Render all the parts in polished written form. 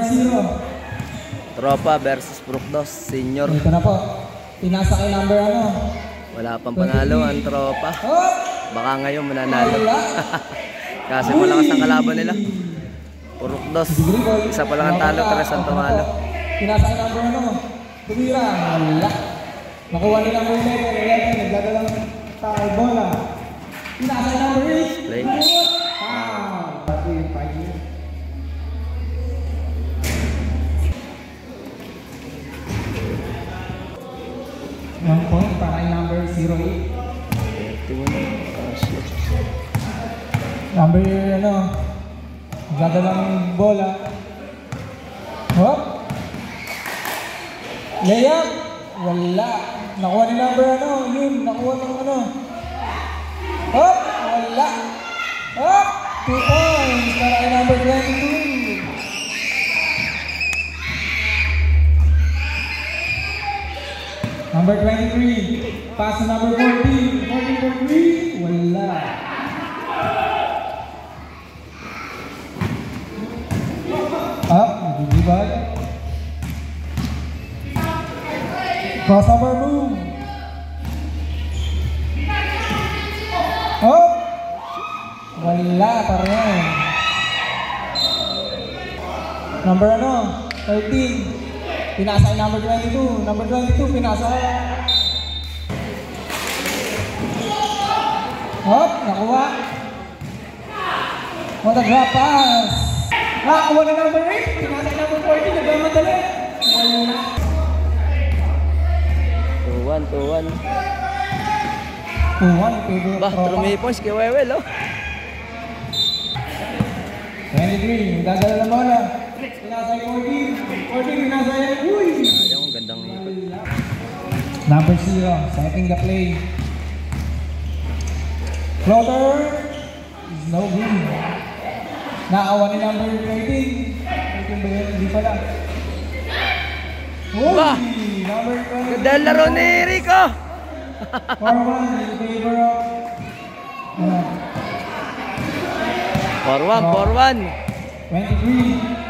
0. Tropa versus Prukdos, senior. Ito na po. Pinasa kay number ano. Wala pang panalo ang tropa. Oh! Baka ngayon mananalo. Kasi malakas ang kalaban nila. Prukdos, isa pa lang ang talo, 3 ang tumalo. Pinasa kay number ano. Tumira. Wala. Nakuha ni number 11. Nagdadalang tayo bola. Pinasa kay number 8. Play. One point para kay number 08. Number ano, gagalang bola. Hop. Layup. Wala. Nakuha ni number ano, yun. Nakuha ng ano. Hop. Wala. Hop. 2 points para kay number 22. Number 23, pass to number 14, 14 for 3, wala. Up, nagigibag. Crossover move. Up, wala pa rin. Number ano, 13. Pinasa ay number 22. Number 22, pinasa. Hop, nakuha. What a drop pass. Nakakuha na number 8. Pinasa ay number 14. Nagmamadali. Wala. 2-1, 2-1. 2-1. Bah, 3 points kay Wewel, oh. 23, dadala na bola. Pinasa ay 14. 14, pinasa ay, uy! Ayun, gandang ikot. Number 0, setting the play. Floater is no good. Nakawa ni number 13. 13 ba yun? Hindi pala. Uy! Bah! Number 20. Gandang laro ni Rico! 4-1 in favor of... 4-1, 23.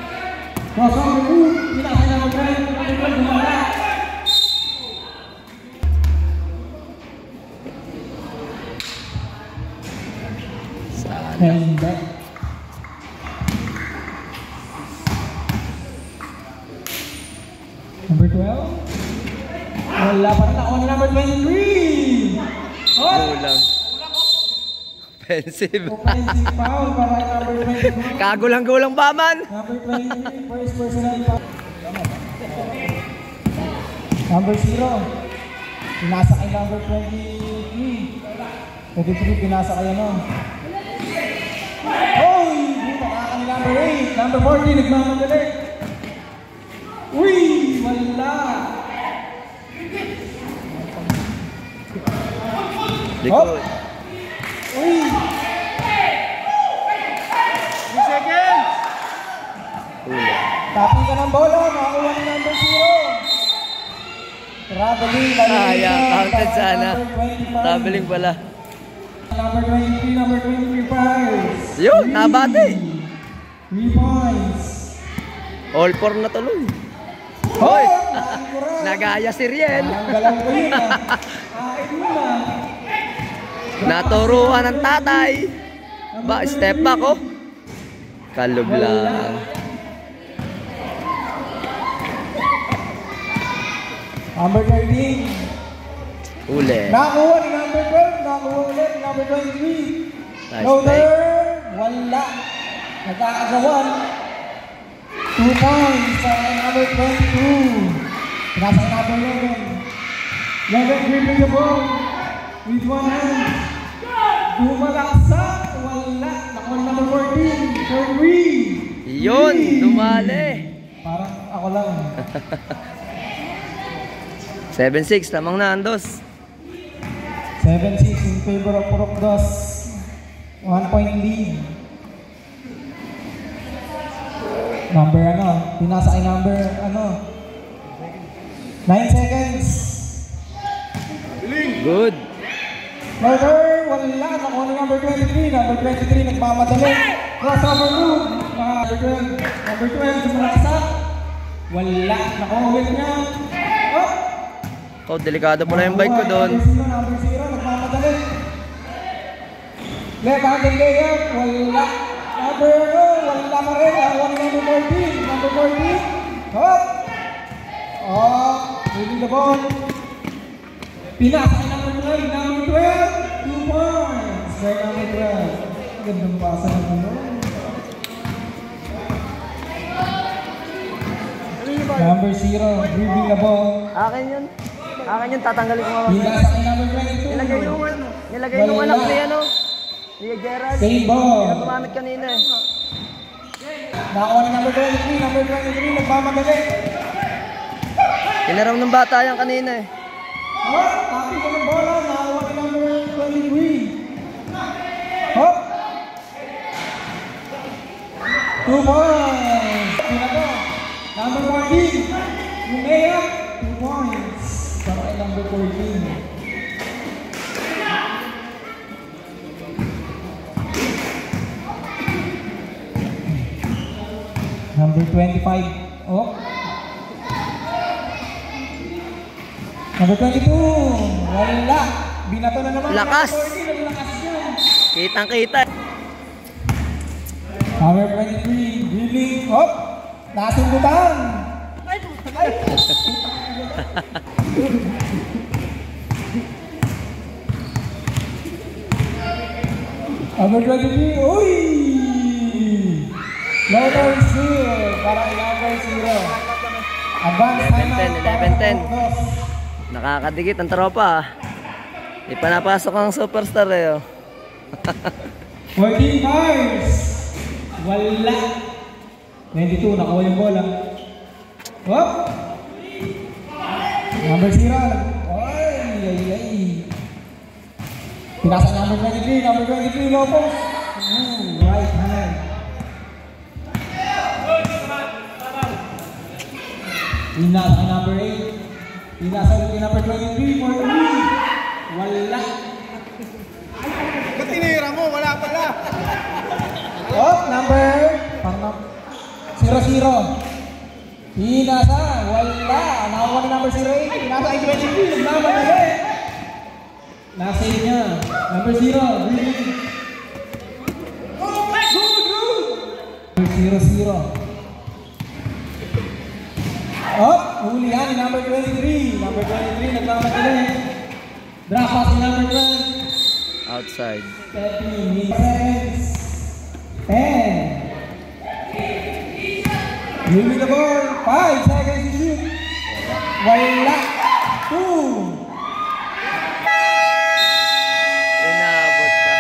Crossover move. Pinasa na mag-drive. Gumala. And back. Number 12. Wala pa rin ako na number 23. Hot! Kulang. Offensive. Offensive foul para kay number 23. Kagulang-gulang pa man. Number 23, first personal foul. Number 0. Pinasa kay number 23. 23, pinasa kay ano. Hoy! Buta ka ni number 8. Number 14, nagmamadali. Uy! Wala! Likod. Uy! 3 seconds! Kulang. Tapping ka ng bola, makakuha ni number 0. Traveling, Sayang, counted sana. Traveling pala. Number 23, number 23 fires. Yun, nabate. 3 points. All 4 na tuloy. Hoy! Nagaya si Riel. Ang galaw ko yun ah. Akin yun ah. Naturuan ng tatay. Ba, step back oh. Kalog lang. Number 13. Uli. Nakuha ni number 12. Nakuha ulit ni number 23. Nice Loader. Wala. Nagkakagawan. 2 points sa number 22. Pinasa number 11. 11 gripping the ball with one hand. Dumalaksa. Wala. Nakuha ni number 14. For 3. Yun, dumali. Parang ako lang. 7-6, lamang na Andos. 7-6 in favor of Prukdos. 1 point lead. Number ano? Pinasa kay number ano? 9 seconds. Good. Loader, wala. Nakuha ni number 23. Number 23 nagmamadali. Crossover move. Number 12. Number 12 sumalaksak. Wala. Nakawit niya. Oh! Oh, delikado pala yung bike ko doon. Number 0, nagmamadali. Left handed layup. Wala. Wala pa rin. One number 14. Number 14. Hop! Oh, moving the ball. Pinasa kay number 9. Number 12. 2 points. Kay number 12. Gandang pasa na ito. Number 0, dribbling the ball. Akin yun. Akin yun, tatanggalin ko nga. Pinasa kay number 22. Nilagay nung anak ni ano. Ni Gerald. Same ball. Yung gumamit kanina eh. Nakakuha na number 23. Number 23, nagmamadali. Tinaraw ng bata yan kanina eh. Hop! Tapi ko ng bola. Nakakuha na number 23. Hop! 2 points. Pinato. Number 14. Yung layup. 2 points. Para kay number 14. Number 25. Oh. Number 22. Wala. Binato na naman. Lakas. Lakas yan. Kitang-kita. Number 23. Dribbling. Hop. Nasundutan. Number 23. Uy! Number 0. Para kay number 0. Advance timeout. 11-10. Nakakadikit ang tropa ah. Di pa napasok ang superstar eh oh. 14 bars. Wala. 22. Nakuha yung bola. Hop. Number 0. Ay. Pinasa number 23. Number 23. Lopez. Right hand. Pinasa number 8. Pinasa ulit number 23 for 3. Wala. Ba't tinira mo? Wala pala. Oh, number 0-0. Pinasa. Wala. Nakakuha ni number 08. Pinasa ay 23. Nagmamadali. Nasave niya. Number 0. Really. Good. 0-0. Oh, hulihan ni number 23. Number 23, nagmamadali. Drop pass ni number 12. Outside. 30 seconds. 10. Moving the ball. 5 seconds to shoot. Wala. 2. Inabot pa.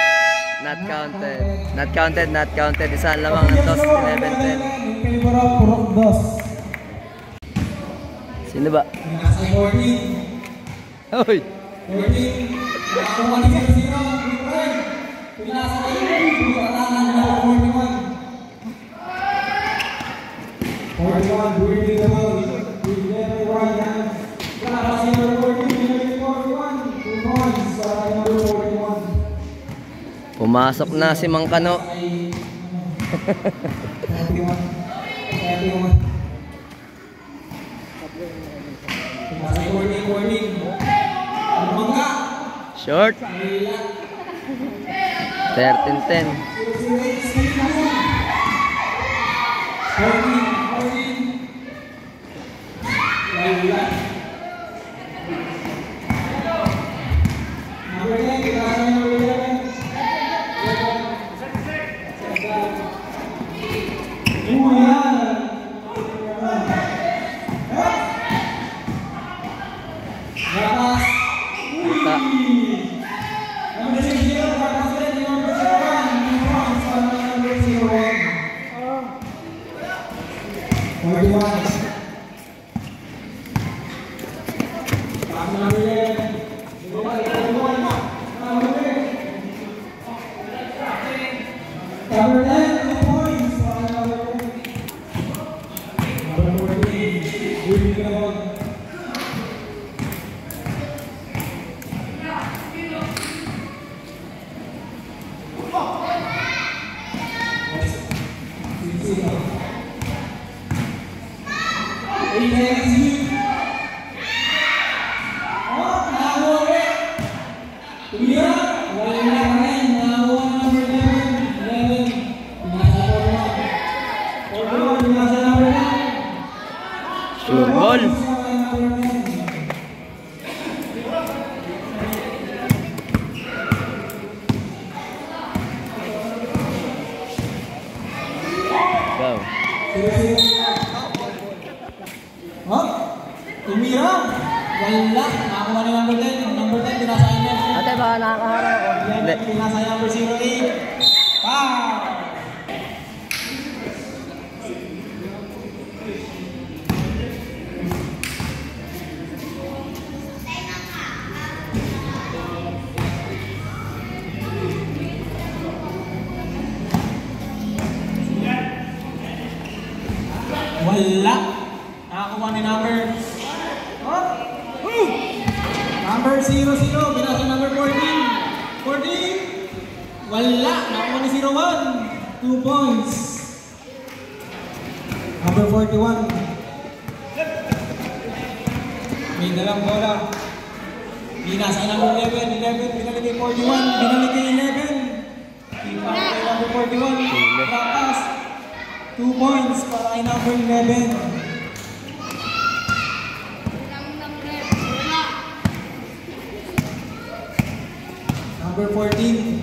Not counted. Not counted, not counted. Isang lamang ng toss. 11-10. In favor of Purok Dos. Sino ba? Nasa 14. Hoy! 14. Nakakuha ni 0-0. Pinasa kayo. Pinakatangan na 41. 41. Breathing the ball. Breathing the right hand. Pinasa si number 14. Pinasa 41. 2 points. Para number 41. Pumasok na si Mang Kano. 31. 31. Pinasa 14. Mangga. Short. 13-10. 14. Sure ball. Go. Tumira. Wala. Nakakuha ni number 10. Number 10, pinasayang niya. Ate, baka nakakaharap ako. Hindi. Pinasayang number 08. Foul. Wala. Nakakuha ni number. Number 00. Binasa number 14. 14. Wala. Nakakuha ni 01. 2 points. Number 41. May dalang bola. Binasa number 11. 11. Binalik kay 41. Binalik kay 11. Ipa kay number 41. Tapas. 2 points para kay number 11. Number 14.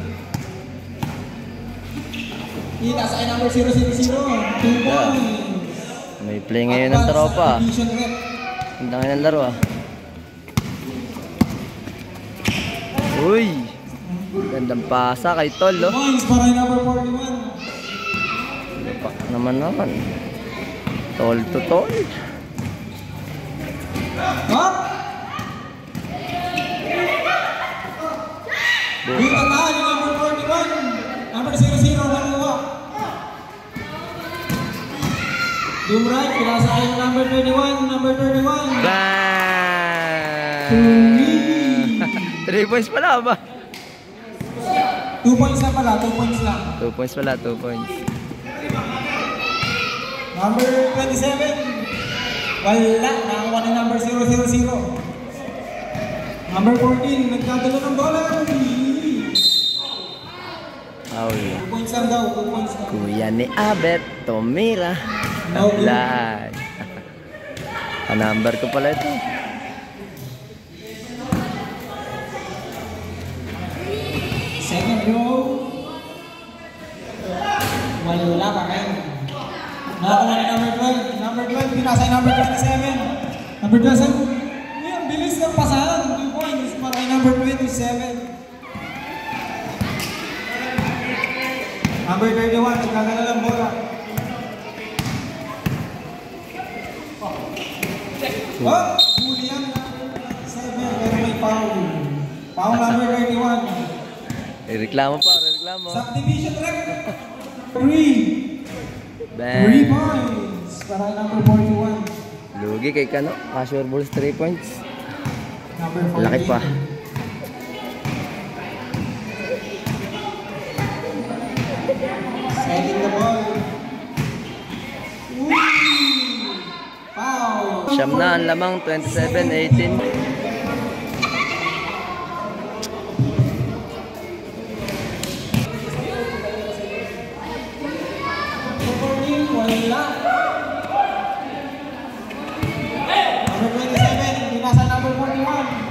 Ita sa number 000. 2 points. May play ngayon ng tropa. Division rep. Ang dami ng laro ah. Uy! Gandang pasa kay Tol, 2 oh. points para kay number 41. Pak naman. Tol to Tol. Huh? Yung tatahan yung number 41. Number 00 nakuha. Doom right, pinasa yung number 31. Number 31. Bang! 3 points pala ba? 2 points na pala, 2 points lang. 2 points pala, 2 points. Number 27. Wala, nakakuha ni number 000. Number 14, nagkadala ng bola. Foul. 2 points lang daw, 2 points lang. Kuya ni Abet, tumira. Lag. Number ko pala ito. Second row. Wala pa kayo. Nakakuha ni number 12. Number 12, pinasa yung number 27. Number 27. Ang bilis ng pasahan. 2 points para kay number 27. Number 31, nagkagala lang bola. Oh, huli yan. 7, pero may foul. Foul number 31. Reklamo pa, reklamo. Subdivision rep. 3. Bang. 3 points para kay number 41. Lugi kay Kano. Casual balls 3 points. Number 14. Laki pa. Setting the ball. Uy! Foul. Siyam na ang lamang, 27-18. Wala. Number 27, binasa number 41.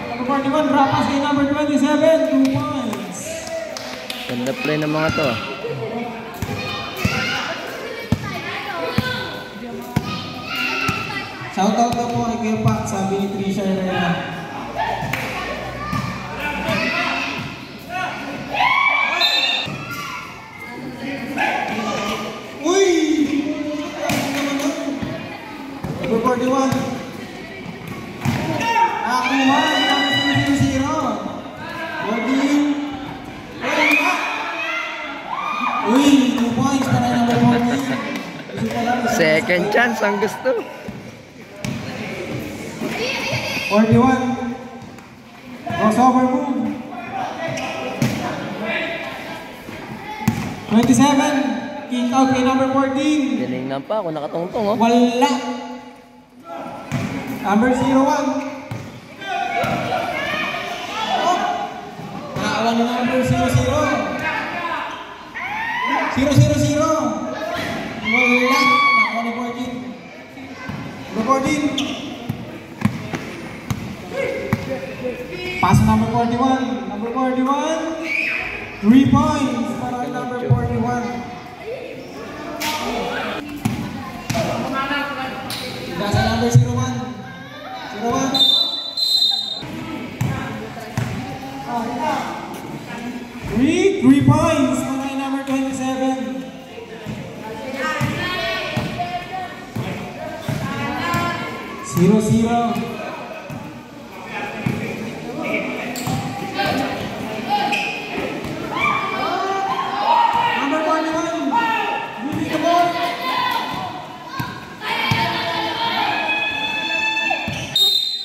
Number 41, rapas kay number 27. 2 points. Ganda play ng mga to. Shoutout na po kay Kuya Pak, sabi ni Trisha Herrera. Uy! Number 41. Nakakuha, number 0. Body. Uy, 2 points para number 40. Second chance ang gusto. 41. Crossover move. 27. Kick out kay number 14. Tinignan pa ako, nakatungtong oh. Wala. Number 01. Nakawan ng number 00. 000. Wala. Nakawan ni 14. Number 14. Pass number 41. Number 41. 3 points para kay number 41. Nasa number 01. 01. 3 points para kay number 27. 0-0. Number 41. Moving the ball.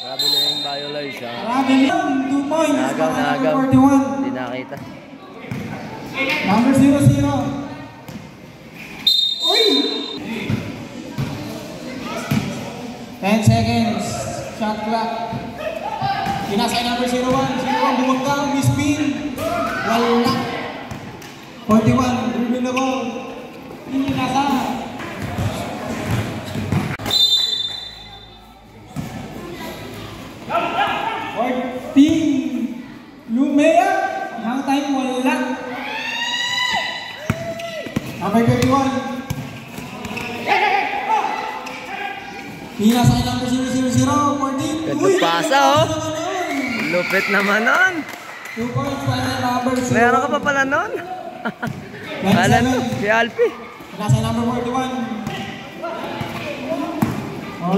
Grabe na yung violation. Grabe lang. 2 points para Nagaw, kay nagaw. number 41. Hindi nakita. Number 00. Uy! 10 seconds. Shot clock. Pinasay number 01. 01 bumagka. Mispin. Wala. 41. Dribbling the ball. Hindi nasa. Lumea. Hang time wala. Number 31. Pinasay number 000. 14. Ganda pasa, oh. Lupit naman nun. 2 points para number 0. Meron ka pa pala nun? Alam mo, si Alpi. Pinasay number 41.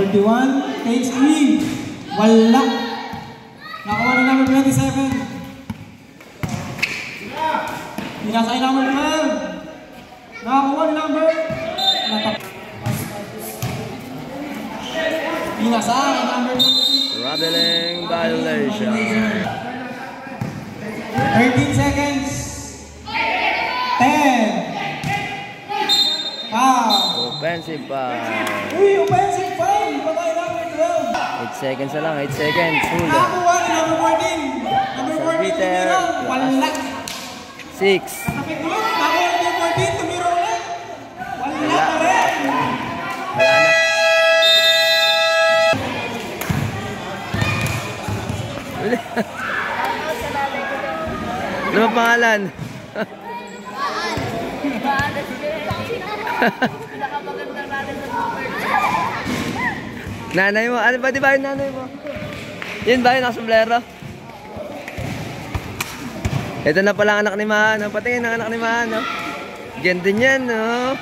41. Takes 3. Wala. Nakuha ni number 27. Pinasay number 12. Nakakuha ni number. Pinasay number 23. Traveling violation. 13 seconds. 10. Foul. Offensive foul. Uy, offensive foul. Patay number 12. 8 seconds na lang, 8 seconds. Hula. Nakakuha ni number 14. Number 14 Peter. tumira. Wala. 6. Kapit ulit. Nakakuha ni number 14 tumira ulit. Wala pa rin. Wala na. Ano ang pangalan? Nanay mo? Ano ba di ba yung nanay mo? Yun ba yung nakasombrero? Ito na pala ang anak ni Mahano. Patingin ang anak ni Mahano. Ganda niyan, no?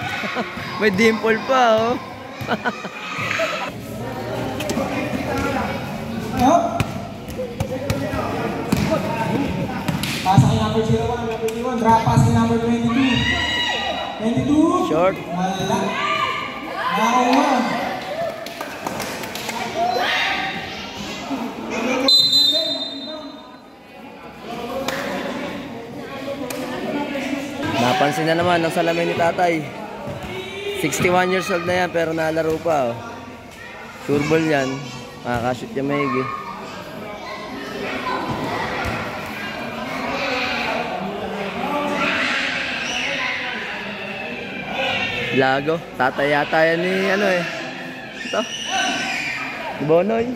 May dimple pa, oh. Oh. Pasa kay number 01, number 01. Drop pass kay number 22. 22. Short. Wala. Nakakuha. Napansin na naman ng salamin ni tatay. 61 years old na yan pero nalaro pa, oh. Sure ball yan. Makakashoot niya maigi. Lago. Tatay yata yan ni ano eh. Ito. Si Bonoy.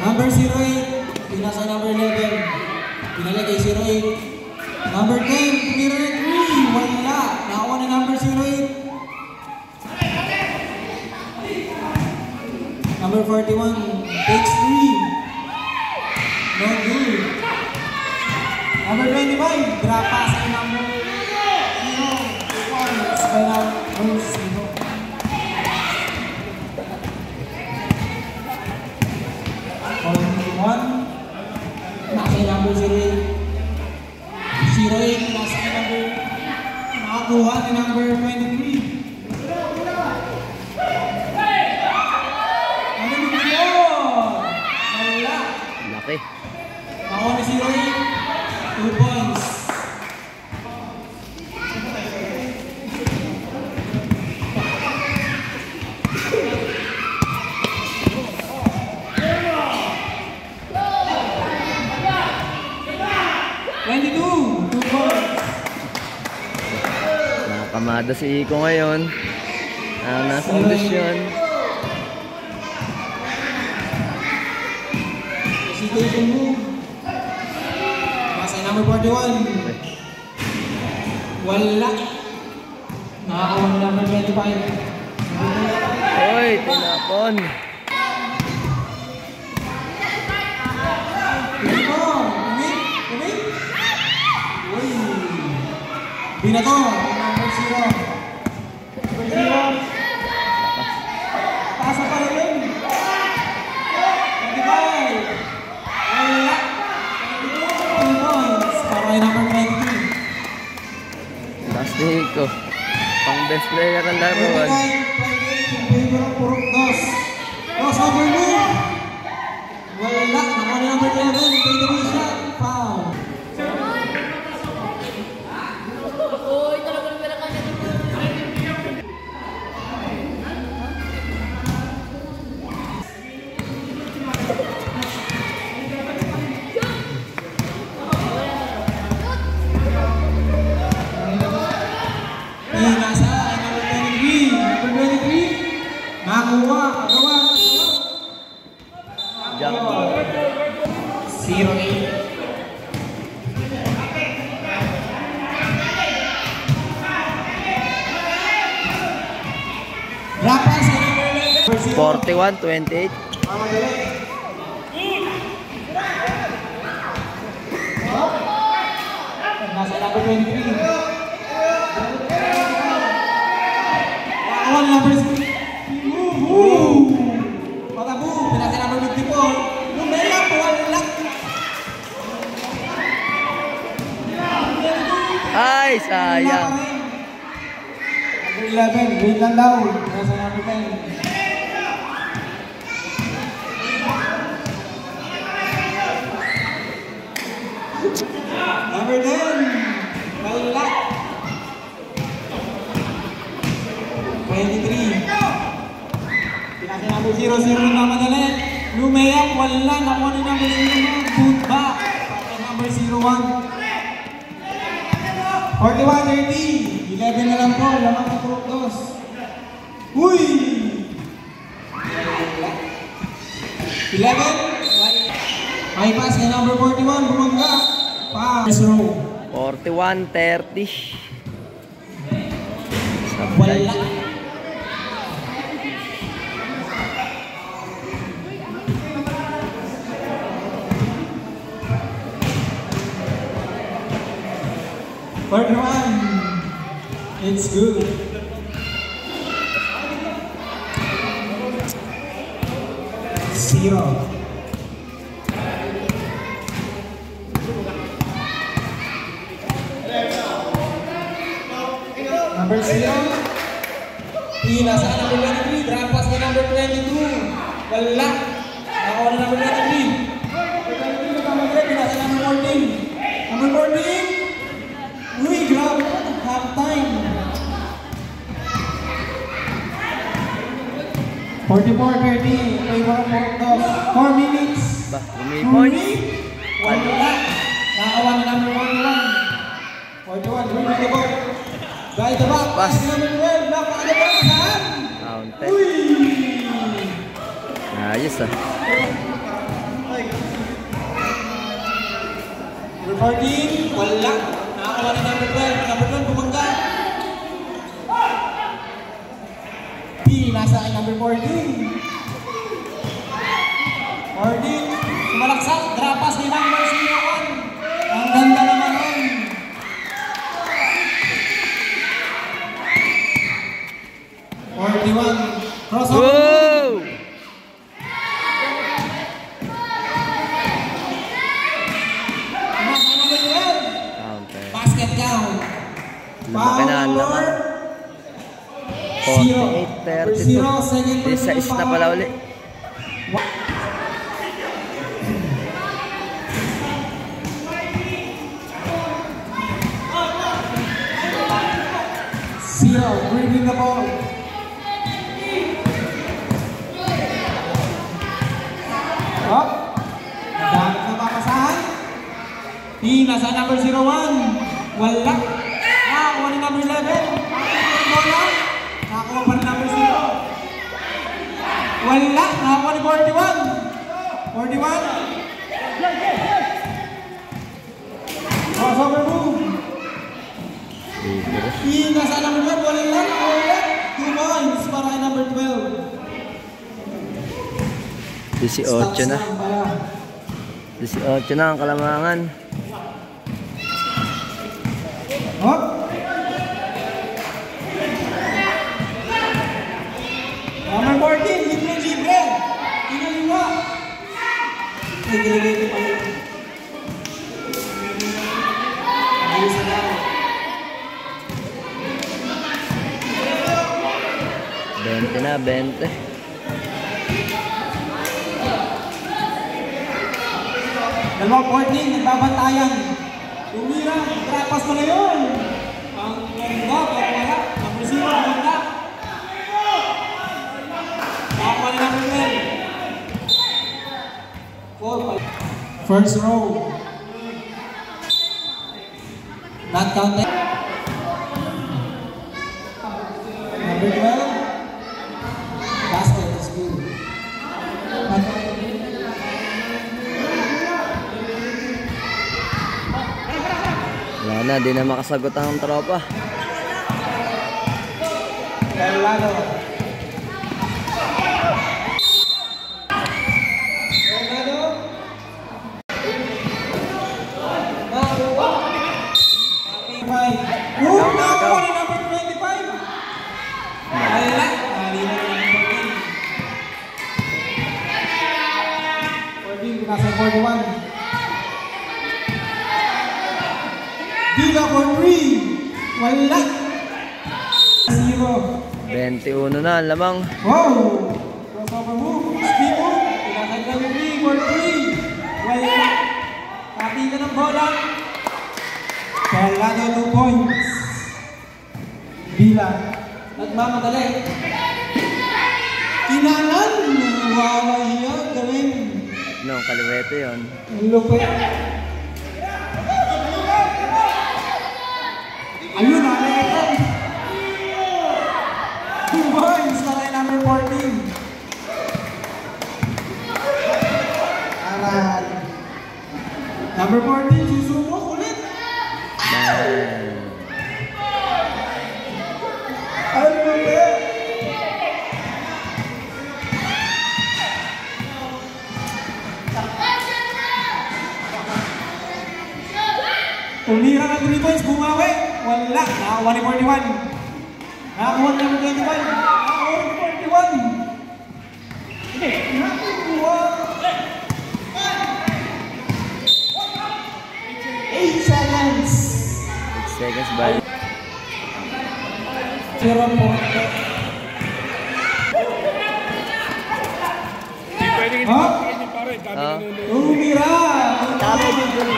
Number 08. Pinasa number 11. Pinalagay 08. Number 10. Tumira na 3. Wala. Nakakuha ni number 08. Number 41. Takes 3. No good. Number 25. Drop pass kay number 0. Points by number 0. Nasa number 08. 08. Nasa number. Nakakuha ni number 23. Ano ni Gio? Wala. Laki. Nakakuha ni 08. 2 points. Kalmado si Iko ngayon. Nasa kondisyon. Si David move. Nasa number 41. Wala. Nakakawan na number 25. Oy, tinapon. Binato, number 0. Number 0. Taas pa rin. 25. Wala. 2 points. Para kay number 23. Taas ni Iko. Pang best player ang laruan. 25, 28 in favor of Purok Dos. Crossover move. Wala. Nakuha ni number 11. Take away shot. Foul. Nakakuha, kagawa. 0-8. Rapas sa number 11. 41-28. Nasa number 23. Nakakuha number 6. Patabu, pinasa number 54. Lumela, wala. Ay, sayang. Number 11, wait lang daw. Nasa number 10. Number 10, wala. 23. Pinasa number 0-0 na madali. Lumayak, wala. Nakuha ni number 0. Put back. Number 0-1. 41-30. 11 na lang po. Lamang sa Purok Dos. Uy! 11. May pass kay number 41. Bumangga. Pass row. 41-30. Wala. Third one. It's good. Zero. Number 0. Pinasa ka number 23. Drop pass ka number 22. Wala. Nakakuha na number 23. Number 23. Pinasa number 14. Number 14. Uy, grab. Half time. 44-30. Favor of Purok Dos. 4 minutes. Ba, points. Wala. Nakakuha na number 41. 41. Bring the ball. Guide the back. Pass. Number 12. Napakaganda na saan? Counted. Uy! Ayos ah. Number 14. Wala. Nakakuha na number 12. Number 12 bumangga. P. Nasa kay number 14. 14. Sumalaksak. Drop pass ni number 01. Ang ganda naman nun. 41. Crossover. Wow! Nasa number 12. Counted. Basket count. Lumaki na ang laman. 48-32. 16 na pala uli. Zero, bringing the ball. Up. Dapat na papasahan. Nasa number 01. Wala. Nakakuha ni number 11. Nakakuha pa rin number 0. Wala. Nakakuha ni 41. 41. Crossover move. Nasa number 12. Wala. Wala. 2 points para kay number 12. 18 na. 18 na ang Kalamangan. Hop. Number 14, libre. Tinaliwa. Nagre-ready pa yun. Ayos na. 20 na, 20. Dalawang 14, nagbabantayan. Tumira, trapas mo na yun. Ang ganda, pero wala. Number 0, ganda. Nakakuha ni number 12. First row. Not counted. Number 12. Basket is good. Wala na, di na makasagot ang tropa. Carolado. Nasa 41. Dila for 3. Wala. 0. 21 na ang lamang. Wow! Crossover move. Speed move. Nasa 3 for 3. Wala. Pati ka ng bola. Carolado 2 points. Dila. Nagmamadali. Kinanan. Wala hiya. Galing. No, kaliwete yun. Ang lupit. Ayun, nakakita. 2 points na kay number 14. Aral. Number 14, susubok ulit. Ang lupit. Tumira ng 3 points, bumawi. Wala. Nakakuha ni 41. Nakakuha ni 21. Nakakuha ni 41. Nakakuha. 8 seconds. 8 seconds ba? 0 point. Huh? Tumira. Tama din dun.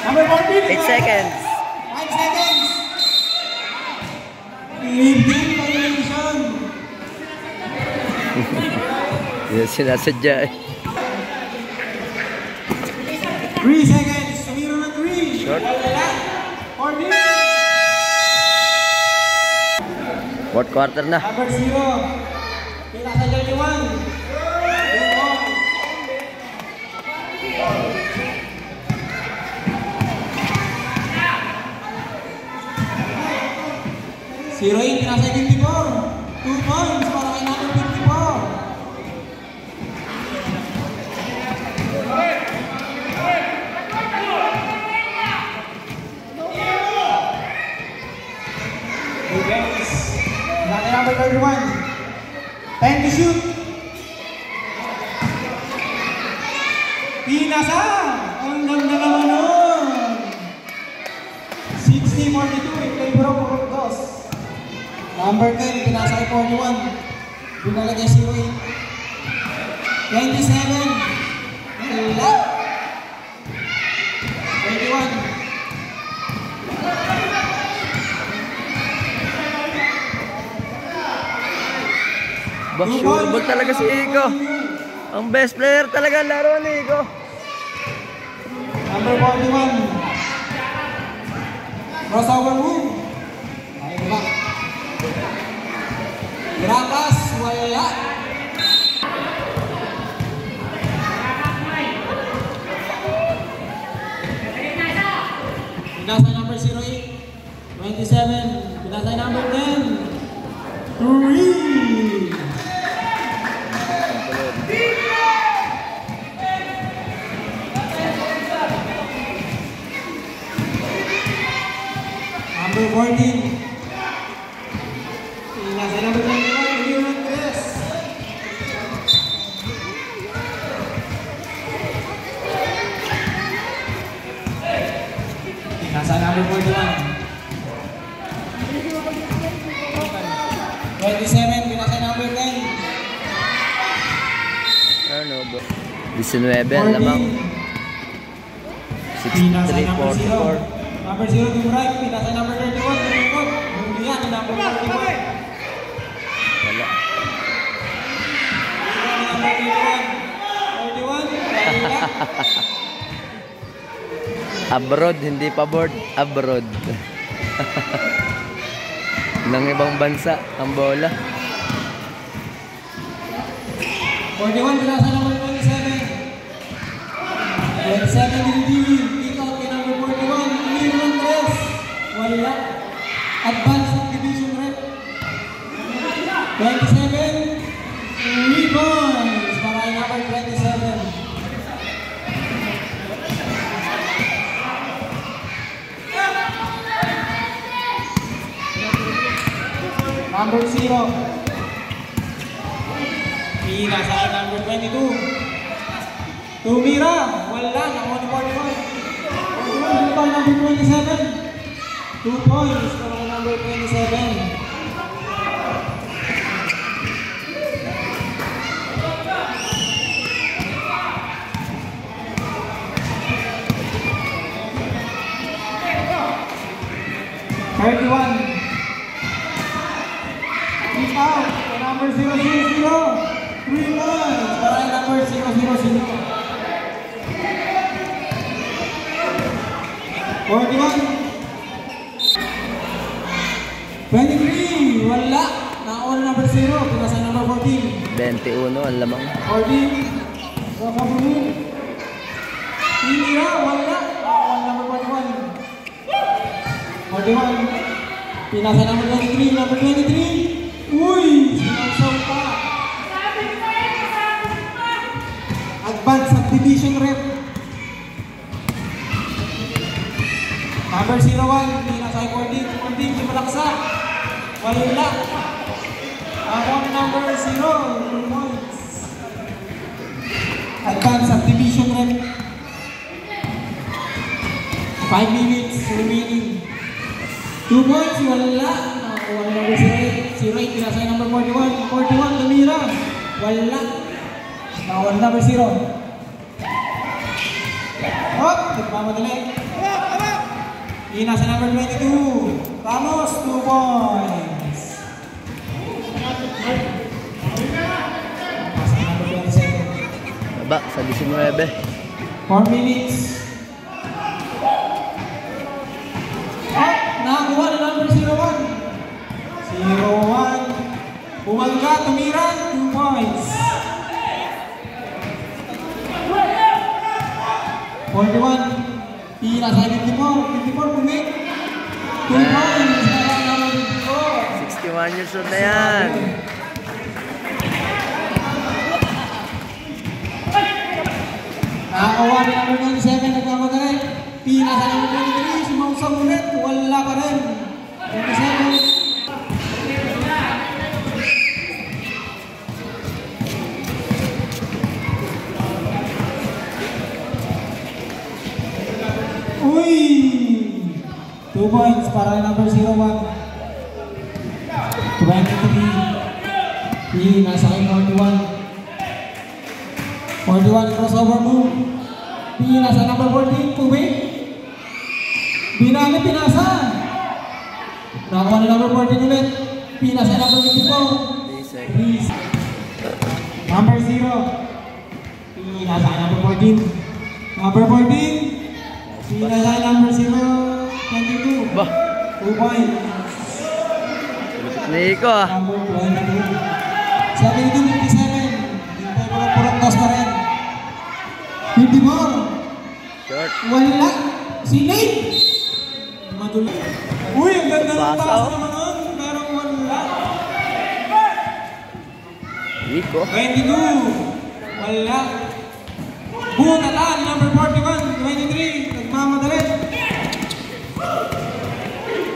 Number 14. 8 seconds. 5 seconds. Leading violation. Yun sinasadya eh. 3 seconds. Tumira ng 3. Short. 14. Fourth quarter na. Number 0. Pinasa 31. Zero in, pinasa 54. 2 points para kay number 54. Defense. Kay number 31. 10 to shoot. Pinasa. Ang ganda naman nun. 60-42 in favor of Burgos. Number 10, pinasa kay 41. Pinalagay 0-8. 27. Wala. 21. Bah, sure ball talaga si Iko. Ang best player talaga ang laro ni Iko. Number 41. Crossover move. Ay, diba? Grapas, wala. Pinasay number 08, 27. Pinasay number 10, 3. Number 14. Pinasay number 21, Leon Andres. Pinasay number 41. 27, pinasay number 10. Ano ba? 19 ang lamang. 63, 44. Number 0 to right, pinasay number 31, tumikot. Hindi yan, number 41. Wala. Number 31, 31, Abroad, hindi pa board. Abroad. Ng ibang bansa, ang bola. 41, pinasay number 27. 27, Dildiwin. Pick out kay number 41, Leon Andres. Wala. Advance Division Rep. 27, Ribbons. Para number 27. Number 0. Pinasay number 22. Tumira. Wala. Nakuha ni 41. Number 27. 2 points para number 27. Kick out for number 000. 3 points para number 000. 41. 23. Wala. Nakakuha na number 0. Pinasay number 14. 21 ang lamang. 14. Kakabulu. Tinira. Wala. Nakakuha na number 41. 41. Pinasay number 23. Number 23. Uy! Sinangsaw pa. Advance Subdivision Rep. Number 01. Pinasay 14. 14. Simalaksa. Wala. Ako number 0. 2 points. Advance Subdivision Rep. 5 minutes remaining. 2 points. Wala. Ako number 08. 08. Pinasay number 41. 41. Tumira. Wala. Ako number 0. Hop. Nagmamadali. Pinasay number 22. Ramos. 2 points. Baba sa 19. 4 minutes. Nakakuha na number 01. 01. Bumangga, tumira, 2 points. 41. Pinasay 54. 54, bumik. 2 points. Number 54. 61 years old na yan. Nakakuha na number 27. Nagmamadali. Pinasay number 23. Sumausang ulit. Wala pa rin. 27. Uy! 2 points para number 01. 23. Nasa kay 41. 41 crossover move. Nasa number 14. Pumik. Binali, pinasa. Nakakuha na number 14 ulit. Pinasa number 54. Please. Number 0. Pinasa number 14. Number 14. Pinasa number 0. 22. Bah. 2 points. Nico ah. Number 22. 17-57. Purok toss pa rin. 54. Short. Wala. Si Nate. Madula. Uy, ang ganda ng Pass taas out. naman nun. Pero wala. Nico. 22. Wala. Bunatan, number 41. 23. Nagmamadali.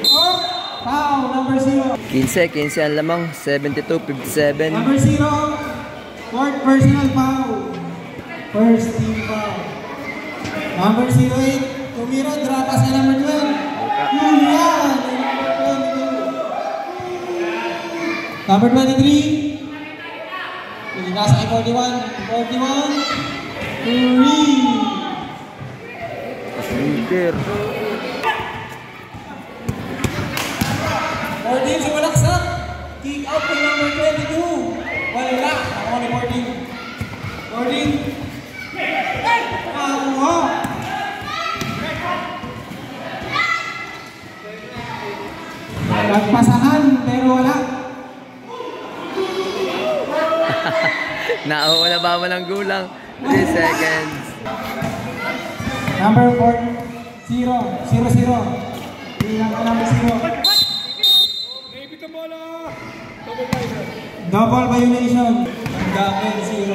Oh, foul, number 0. 15 ang lamang. 72-57. Number 0. Fourth personal foul. First team foul. Number 08. Tumira, drop pass kay number 12. Julian, number 23. Nasa kay 41. 41. 3. Sneaker. 14 sa malaksak. Kick out kay number 22. Wala. Ako ni 14. 14. Nakakuha. Nagpasahan pero wala. Nauuna ba mo ng gulang? 3 seconds. Number 4. 0. 0-0. Bilang ka number 0. Double violation. Ang gamit 0.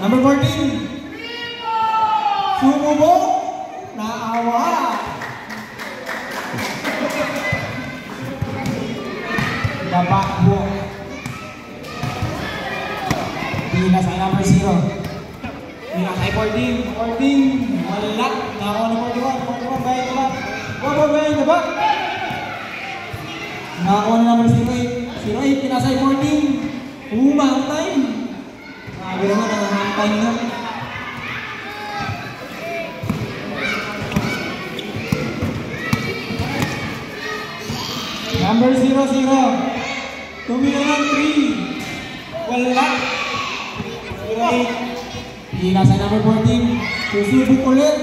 Number 14. Sumubo. Naawa. Dabakbo. Pila sa number 0. Pila kay 14. 14. Wala. Nakakuha ni 41. 41 by the back. 41 by the back. Nakakuha ni number 08. 08. Pinasay 14. Umang time. Sabi naman, ang time na. Number 00. Tumira ng 3. Wala. 08. Pila sa number 14. Susubok ulit.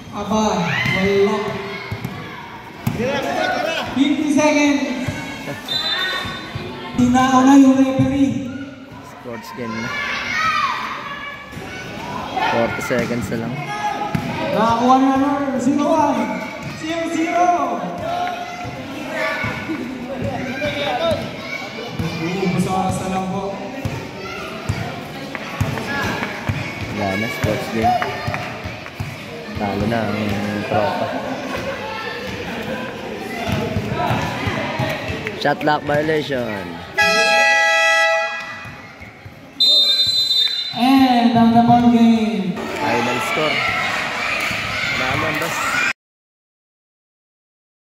Aba, wala. 50 seconds. Tinao na yung referee. Sports game na. 40 seconds na lang. Nakakuha na number 01. 0-0. Ubus oras na lang po. Wala na, sports game. Talo na ang tropa. Shot clock violation. And ang the ball game. Final score. Nalo ang bas.